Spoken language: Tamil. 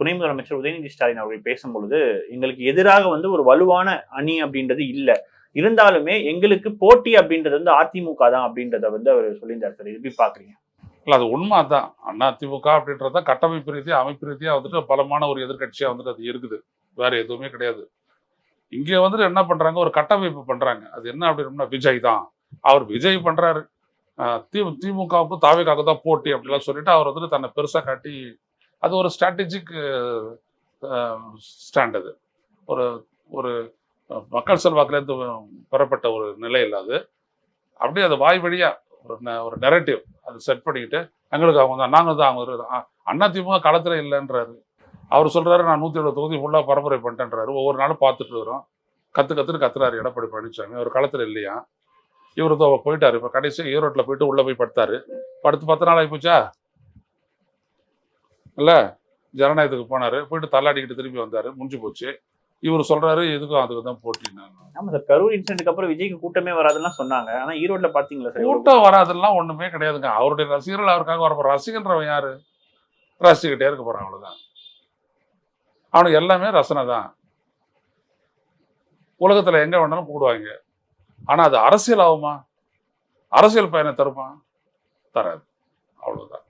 துணை முதலமைச்சர் உதயநிதி ஸ்டாலின் அவர்கள் பேசும்பொழுது, எங்களுக்கு எதிராக ஒரு வலுவான அணி அப்படின்றது இல்ல. இருந்தாலுமே எங்களுக்கு போட்டி அப்படின்றது அதிமுக தான் அப்படின்றத அவரு சொல்லியிருந்தார் சார். எப்படி பார்க்குறீங்க? இல்ல அது உண்மை அதான். அதிமுக அப்படின்றத கட்டமைப்பு ரீதியா, அமைப்பு ரீதியா பலமான ஒரு எதிர்க்கட்சியா அது இருக்குது. வேற எதுவுமே கிடையாது. இங்க என்ன பண்றாங்க, ஒரு கட்டமைப்பு பண்றாங்க. அது என்ன அப்படின்னா விஜய் தான். அவர் விஜய் பண்றாரு. திமுகவுக்கும் தாவேக்காவுக்கு தான் போட்டி அப்படிலாம் சொல்லிட்டு அவர் தன்னை பெருசா காட்டி அது ஒரு ஸ்ட்ராட்டஜிக் ஸ்டாண்ட். அது ஒரு ஒரு மக்கள் செல்வாக்குலேருந்து பெறப்பட்ட ஒரு நிலை இல்லை. அது அப்படியே அது வாய் வழியா ஒரு நெரட்டிவ் அது செட் பண்ணிக்கிட்டு எங்களுக்கு அவங்க தான், நாங்கள் தான், அவங்க அதிமுக களத்துல இல்லைன்றாரு. அவர் சொல்றாரு நான் 170 தொகுதி ஃபுல்லா பரப்புரை பண்ணிட்டேன்றாரு. ஒவ்வொரு நாளும் பார்த்துட்டு வரோம். கத்துன்னு கத்துறாரு எடப்பாடி பழனிசாமி. அவர் களத்துல இல்லையா? இவரு போயிட்டாரு. இப்ப கடைசியா ஈரோட்ல போயிட்டு உள்ள போய் படுத்தாரு. படுத்து 10 நாள் ஆகி போச்சா இல்ல? ஜனநாயகத்துக்கு போனாரு, போயிட்டு தள்ளாடிக்கிட்டு திரும்பி வந்தாரு, முடிஞ்சு போச்சு. இவர் சொல்றாரு இதுக்கும் அதுக்கு தான் போட்டின்னு. ஆமா சார், கரூர் இன்சிடென்ட்க்கு அப்புறம் விஜய்க்கு கூட்டமே வராதுன்னு சொன்னாங்க. ஆனா ஈரோட்ல பாத்தீங்களா சார்? கூட்டம் வராதெல்லாம் ஒண்ணுமே கிடையாதுங்க. அவருடைய ரசிகர்கள் அவருக்காக வரப்போ ரசிகன்றவன் யாரு? ரசிக்கிட்டே இருக்க போறான், அவ்வளவுதான். அவனுக்கு எல்லாமே ரசனை தான். உலகத்துல எங்க வேணாலும் கூடுவாங்க. ஆனா அது அரசியல் ஆகுமா? அரசியல் பயனை தருமா? தராது. அவ்வளவுதான்.